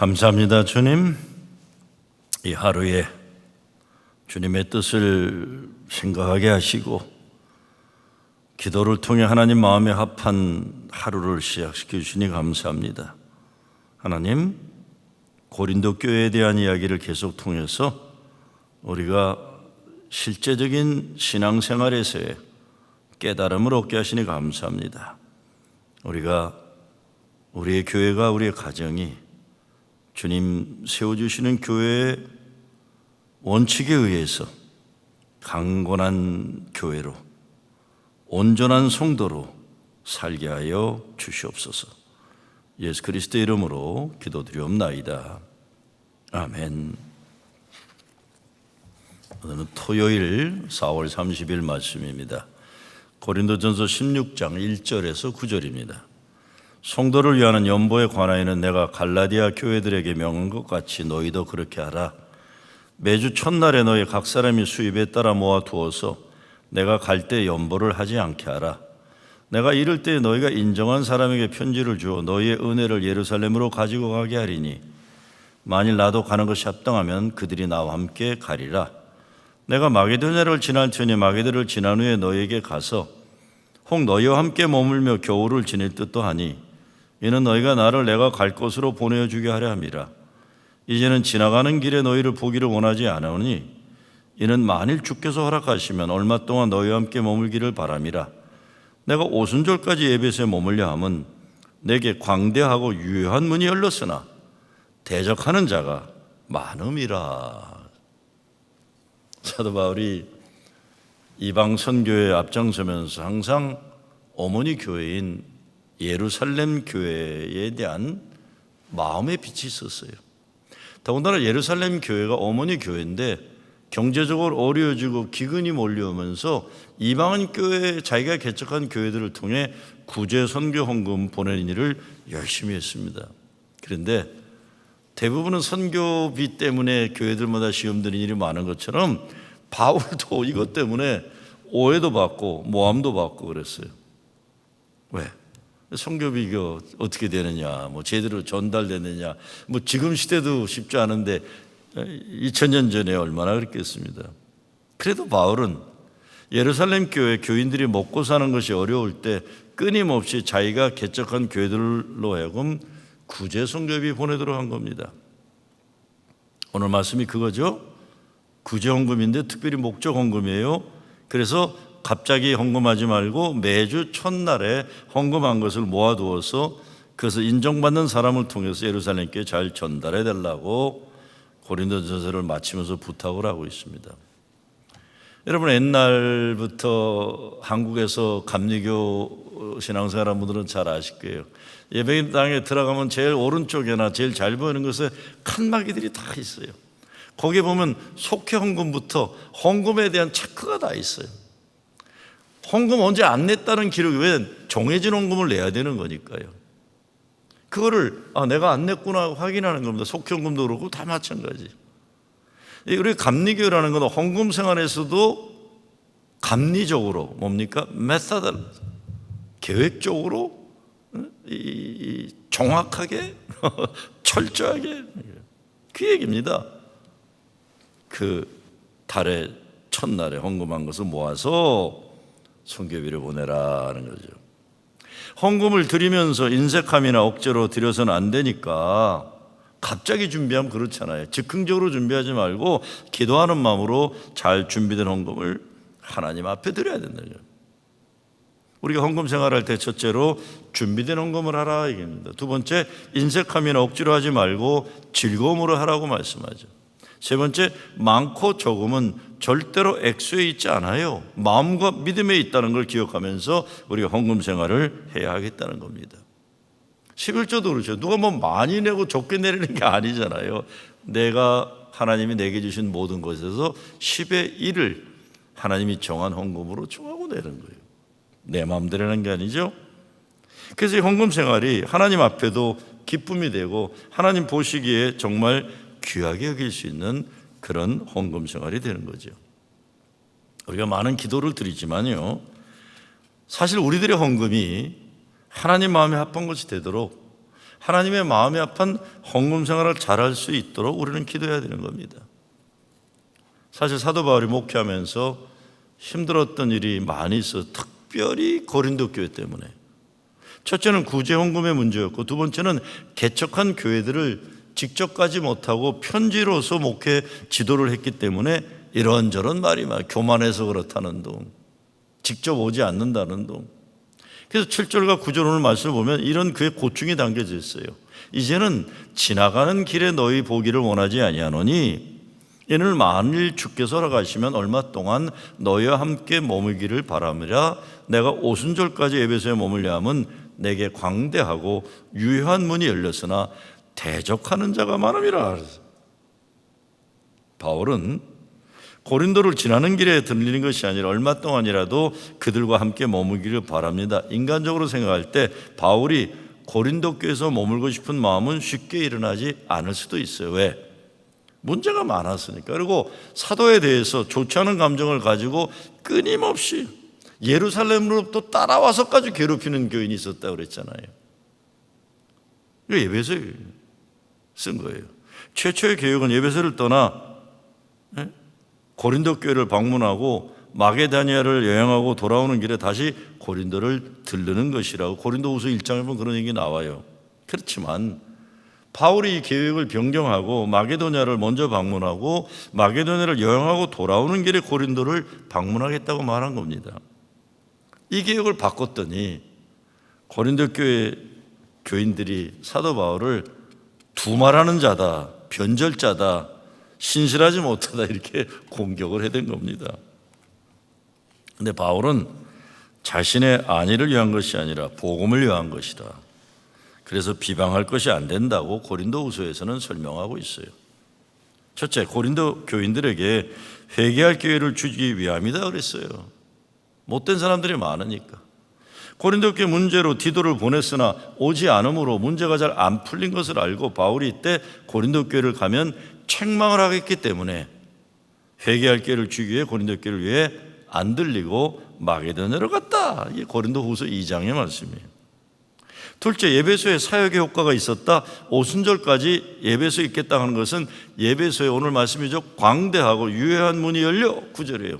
감사합니다, 주님. 이 하루에 주님의 뜻을 생각하게 하시고 기도를 통해 하나님 마음에 합한 하루를 시작시켜 주시니 감사합니다. 하나님, 고린도 교회에 대한 이야기를 계속 통해서 우리가 실제적인 신앙생활에서의 깨달음을 얻게 하시니 감사합니다. 우리의 교회가, 우리의 가정이 주님 세워주시는 교회의 원칙에 의해서 강건한 교회로, 온전한 성도로 살게 하여 주시옵소서. 예수 그리스도의 이름으로 기도드리옵나이다. 아멘. 오늘은 토요일 4월 30일 말씀입니다. 고린도전서 16장 1절에서 9절입니다. 성도를 위하는 연보에 관하여는 내가 갈라디아 교회들에게 명한 것 같이 너희도 그렇게 하라. 매주 첫날에 너희 각 사람이 수입에 따라 모아두어서 내가 갈 때 연보를 하지 않게 하라. 내가 이를 때 너희가 인정한 사람에게 편지를 주어 너희의 은혜를 예루살렘으로 가지고 가게 하리니 만일 나도 가는 것이 합당하면 그들이 나와 함께 가리라. 내가 마게도냐를 지날 테니 마게도를 지난 후에 너희에게 가서 혹 너희와 함께 머물며 겨울을 지낼 듯도 하니 이는 너희가 나를 내가 갈 곳으로 보내주게 하려 함이라. 이제는 지나가는 길에 너희를 보기를 원하지 않으니 이는 만일 주께서 허락하시면 얼마 동안 너희와 함께 머물기를 바람이라. 내가 오순절까지 에베소에 머물려 함은 내게 광대하고 유효한 문이 열렸으나 대적하는 자가 많음이라. 사도 바울이 이방 선교에 앞장서면서 항상 어머니 교회인 예루살렘 교회에 대한 마음의 빛이 있었어요. 더군다나 예루살렘 교회가 어머니 교회인데 경제적으로 어려워지고 기근이 몰려오면서 이방인 교회, 자기가 개척한 교회들을 통해 구제 선교 헌금 보내는 일을 열심히 했습니다. 그런데 대부분은 선교비 때문에 교회들마다 시험 드는 일이 많은 것처럼 바울도 이것 때문에 오해도 받고 모함도 받고 그랬어요. 왜? 선교비 이거 어떻게 되느냐, 제대로 전달되느냐, 지금 시대도 쉽지 않은데 2000년 전에 얼마나 그랬겠습니다. 그래도 바울은 예루살렘 교회 교인들이 먹고 사는 것이 어려울 때 끊임없이 자기가 개척한 교회들로 하여금 구제 선교비 보내도록 한 겁니다. 오늘 말씀이 그거죠. 구제 헌금인데 특별히 목적 헌금이에요. 그래서 갑자기 헌금하지 말고 매주 첫날에 헌금한 것을 모아두어서 그것을 인정받는 사람을 통해서 예루살렘 교회에 잘 전달해 달라고 고린도전서를 마치면서 부탁을 하고 있습니다. 여러분, 옛날부터 한국에서 감리교 신앙생활한 분들은 잘 아실 거예요. 예배당에 들어가면 제일 오른쪽에나 제일 잘 보이는 것에 칸막이들이 다 있어요. 거기에 보면 속회 헌금부터 헌금에 대한 체크가 다 있어요. 헌금 언제 안 냈다는 기록이 왜 정해진 헌금을 내야 되는 거니까요. 그거를 내가 안 냈구나 확인하는 겁니다. 속현금도 그렇고 다 마찬가지. 우리 감리교라는 건 헌금 생활에서도 감리적으로 뭡니까? 메서드, 계획적으로 정확하게 철저하게 그 얘기입니다. 그 달의 첫날에 헌금한 것을 모아서 선교비를 보내라는 거죠. 헌금을 드리면서 인색함이나 억지로 드려서는 안 되니까 갑자기 준비하면 그렇잖아요. 즉흥적으로 준비하지 말고 기도하는 마음으로 잘 준비된 헌금을 하나님 앞에 드려야 된다는 거예요. 우리가 헌금 생활할 때 첫째로 준비된 헌금을 하라 얘기입니다. 두 번째, 인색함이나 억지로 하지 말고 즐거움으로 하라고 말씀하죠. 세 번째, 많고 적음은 절대로 액수에 있지 않아요. 마음과 믿음에 있다는 걸 기억하면서 우리가 헌금 생활을 해야 하겠다는 겁니다. 11조도 그렇죠. 누가 많이 내고 적게 내리는 게 아니잖아요. 내가 하나님이 내게 주신 모든 것에서 10의 1을 하나님이 정한 헌금으로 정하고 내는 거예요. 내 마음대로 하는 게 아니죠. 그래서 이 헌금 생활이 하나님 앞에도 기쁨이 되고 하나님 보시기에 정말 귀하게 여길 수 있는 그런 헌금 생활이 되는 거죠. 우리가 많은 기도를 드리지만요, 사실 우리들의 헌금이 하나님 마음에 합한 것이 되도록 하나님의 마음이 아픈 헌금 생활을 잘할 수 있도록 우리는 기도해야 되는 겁니다. 사실 사도 바울이 목회하면서 힘들었던 일이 많이 있어, 특별히 고린도 교회 때문에. 첫째는 구제 헌금의 문제였고, 두 번째는 개척한 교회들을 직접 가지 못하고 편지로서 목회 지도를 했기 때문에 이런저런 말이 막 교만해서 그렇다는 둥, 직접 오지 않는다는 둥. 그래서 7절과 9절 오늘 말씀을 보면 이런 그의 고충이 담겨져 있어요. 이제는 지나가는 길에 너희 보기를 원하지 아니하노니 이는 만일 주께서 허락하시면 얼마 동안 너희와 함께 머물기를 바람이라. 내가 오순절까지 에베소에 머물려 함은 내게 광대하고 유효한 문이 열렸으나 대적하는 자가 많음이라. 바울은 고린도를 지나는 길에 들리는 것이 아니라 얼마 동안이라도 그들과 함께 머물기를 바랍니다. 인간적으로 생각할 때 바울이 고린도 교회에서 머물고 싶은 마음은 쉽게 일어나지 않을 수도 있어요. 왜? 문제가 많았으니까. 그리고 사도에 대해서 좋지 않은 감정을 가지고 끊임없이 예루살렘으로부터 따라와서까지 괴롭히는 교인이 있었다고 그랬잖아요. 이거 에베소에 쓴 거예요. 최초의 개혁은 에베소를 떠나 고린도 교회를 방문하고 마게다니아를 여행하고 돌아오는 길에 다시 고린도를 들르는 것이라고 고린도후서 1장에 보면 그런 얘기 나와요. 그렇지만 바울이 이 계획을 변경하고 마게도냐를 먼저 방문하고 마게도냐를 여행하고 돌아오는 길에 고린도를 방문하겠다고 말한 겁니다. 이 계획을 바꿨더니 고린도 교회 교인들이 사도 바울을 두말하는 자다, 변절자다, 신실하지 못하다 이렇게 공격을 해댄 겁니다. 그런데 바울은 자신의 안위를 위한 것이 아니라 복음을 위한 것이다. 그래서 비방할 것이 안 된다고 고린도후서에서는 설명하고 있어요. 첫째, 고린도 교인들에게 회개할 기회를 주기 위함이다 그랬어요. 못된 사람들이 많으니까. 고린도 교회 문제로 디도를 보냈으나 오지 않으므로 문제가 잘 안 풀린 것을 알고 바울이 이때 고린도 교회를 가면 책망을 하겠기 때문에 회개할 기회를 주기 위해 고린도 교회를 위해 안 들리고 마게도냐로 갔다. 이게 고린도후서 2장의 말씀이에요. 둘째, 예배소에 사역의 효과가 있었다. 오순절까지 예배소에 있겠다 하는 것은 예배소에 오늘 말씀이죠. 광대하고 유효한 문이 열려 9절이에요.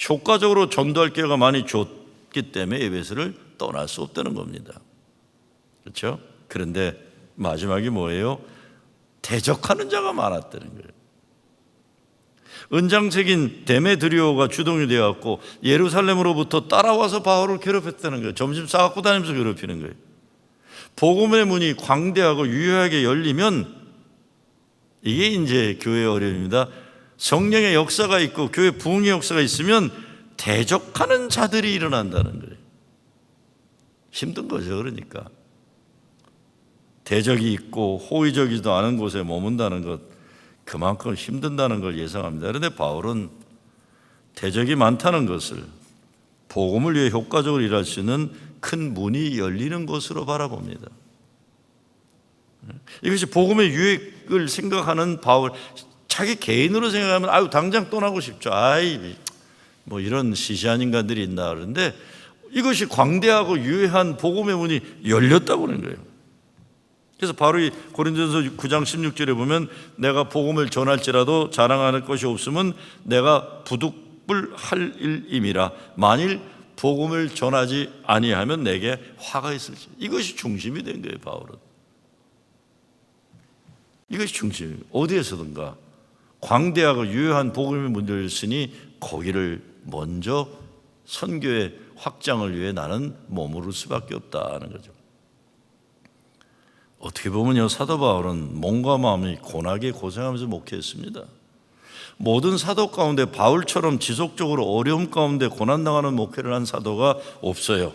효과적으로 전도할 기회가 많이 줬기 때문에 예배소를 떠날 수 없다는 겁니다. 그렇죠? 그런데 마지막이 뭐예요? 대적하는 자가 많았다는 거예요. 은장색인 데메드리오가 주동이 되었고 예루살렘으로부터 따라와서 바울을 괴롭혔다는 거예요. 점심 싸갖고 다니면서 괴롭히는 거예요. 복음의 문이 광대하고 유효하게 열리면 이게 이제 교회의 어려움입니다. 성령의 역사가 있고 교회 부흥의 역사가 있으면 대적하는 자들이 일어난다는 거예요. 힘든 거죠. 그러니까 대적이 있고 호의적이지도 않은 곳에 머문다는 것, 그만큼 힘든다는 걸 예상합니다. 그런데 바울은 대적이 많다는 것을 복음을 위해 효과적으로 일할 수 있는 큰 문이 열리는 것으로 바라봅니다. 이것이 복음의 유익을 생각하는 바울, 자기 개인으로 생각하면 아유 당장 떠나고 싶죠. 아이 뭐 이런 시시한 인간들이 있나. 그런데 이것이 광대하고 유효한 복음의 문이 열렸다고 하는 거예요. 그래서 바로 이 고린도전서 9장 16절에 보면 내가 복음을 전할지라도 자랑할 것이 없으면 내가 부득불할 일임이라. 만일 복음을 전하지 아니하면 내게 화가 있을지. 이것이 중심이 된 거예요. 바울은 이것이 중심이에요. 어디에서든가 광대하고 유효한 복음의 문을 열으니 거기를 먼저 선교의 확장을 위해 나는 머무를 수밖에 없다는 거죠. 어떻게 보면요, 사도 바울은 몸과 마음이 고나게 고생하면서 목회했습니다. 모든 사도 가운데 바울처럼 지속적으로 어려움 가운데 고난당하는 목회를 한 사도가 없어요.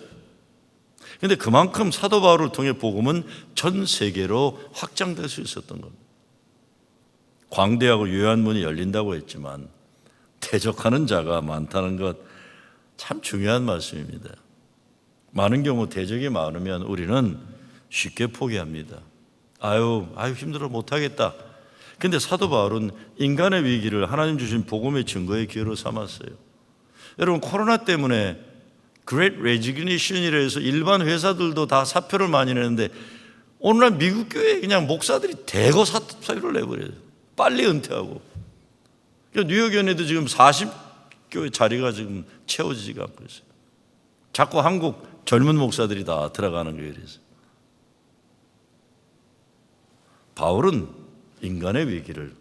그런데 그만큼 사도 바울을 통해 복음은 전 세계로 확장될 수 있었던 겁니다. 광대하고 유효한 문이 열린다고 했지만 대적하는 자가 많다는 것 참 중요한 말씀입니다. 많은 경우 대적이 많으면 우리는 쉽게 포기합니다. 아유 힘들어 못하겠다. 근데 사도 바울은 인간의 위기를 하나님 주신 복음의 증거의 기회로 삼았어요. 여러분 코로나 때문에 Great Resignation이라 해서 일반 회사들도 다 사표를 많이 내는데 오늘날 미국 교회에 그냥 목사들이 대거 사표를 내버려요. 빨리 은퇴하고. 그러니까 뉴욕연에도 지금 40교회 자리가 지금 채워지지가 않고 있어요. 자꾸 한국 젊은 목사들이 다 들어가는 교회에서. 바울은 인간의 위기를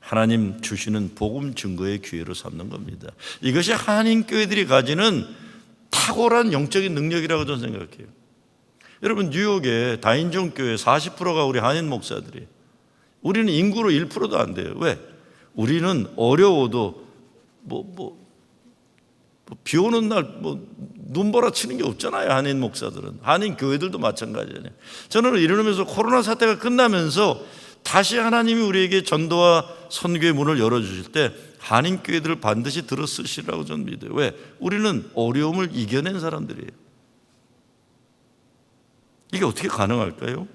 하나님 주시는 복음 증거의 기회로 삼는 겁니다. 이것이 한인 교회들이 가지는 탁월한 영적인 능력이라고 저는 생각해요. 여러분, 뉴욕의 다인종 교회 40%가 우리 한인 목사들이에요. 우리는 인구로 1%도 안 돼요. 왜? 우리는 어려워도 비 오는 날 눈보라 치는 게 없잖아요. 한인 목사들은. 한인 교회들도 마찬가지예요. 저는 이러면서 코로나 사태가 끝나면서 다시 하나님이 우리에게 전도와 선교의 문을 열어주실 때 한인 교회들을 반드시 들어 쓰시라고 저는 믿어요. 왜? 우리는 어려움을 이겨낸 사람들이에요. 이게 어떻게 가능할까요?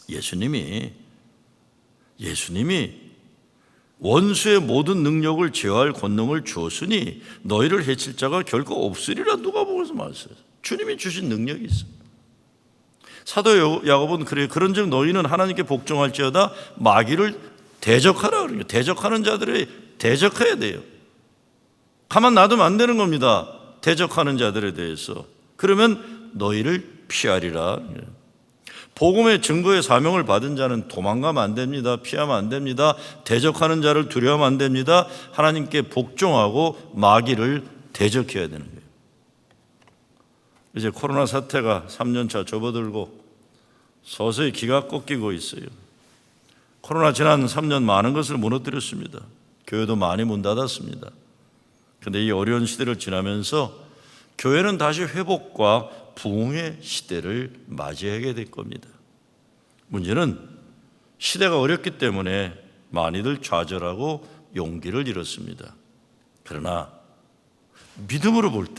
예수님이 원수의 모든 능력을 제어할 권능을 주었으니 너희를 해칠 자가 결코 없으리라 누가복음에서 말했어요. 주님이 주신 능력이 있어요. 사도 야고보는 그래요. 그런즉 너희는 하나님께 복종할지어다 마귀를 대적하라 그래요. 대적하는 자들이 대적해야 돼요. 가만 놔두면 안 되는 겁니다. 대적하는 자들에 대해서. 그러면 너희를 피하리라. 복음의 증거의 사명을 받은 자는 도망가면 안 됩니다. 피하면 안 됩니다. 대적하는 자를 두려워하면 안 됩니다. 하나님께 복종하고 마귀를 대적해야 되는 거예요. 이제 코로나 사태가 3년차 접어들고 서서히 기가 꺾이고 있어요. 코로나 지난 3년 많은 것을 무너뜨렸습니다. 교회도 많이 문 닫았습니다. 그런데 이 어려운 시대를 지나면서 교회는 다시 회복과 부흥의 시대를 맞이하게 될 겁니다. 문제는 시대가 어렵기 때문에 많이들 좌절하고 용기를 잃었습니다. 그러나 믿음으로 볼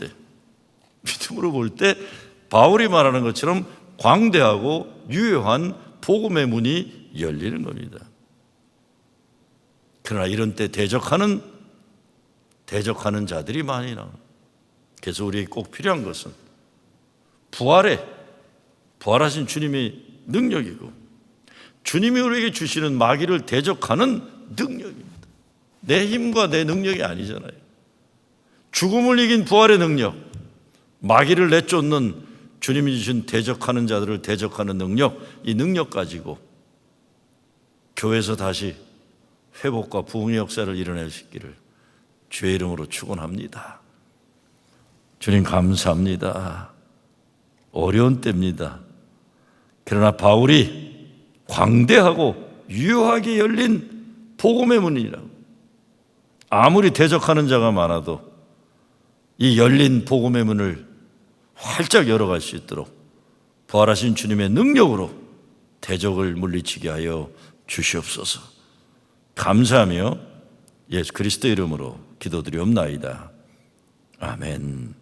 때 바울이 말하는 것처럼 광대하고 유효한 복음의 문이 열리는 겁니다. 그러나 이런 때 대적하는 자들이 많이 나옵니다. 그래서 우리에게 꼭 필요한 것은 부활하신 주님의 능력이고 주님이 우리에게 주시는 마귀를 대적하는 능력입니다. 내 힘과 내 능력이 아니잖아요. 죽음을 이긴 부활의 능력, 마귀를 내쫓는 주님이 주신 대적하는 자들을 대적하는 능력, 이 능력 가지고 교회에서 다시 회복과 부흥의 역사를 일어낼 수 있기를 주의 이름으로 축원합니다. 주님 감사합니다. 어려운 때입니다. 그러나 바울이 광대하고 유효하게 열린 복음의 문이라고. 아무리 대적하는 자가 많아도 이 열린 복음의 문을 활짝 열어갈 수 있도록 부활하신 주님의 능력으로 대적을 물리치게 하여 주시옵소서. 감사하며 예수 그리스도 이름으로 기도드리옵나이다. 아멘.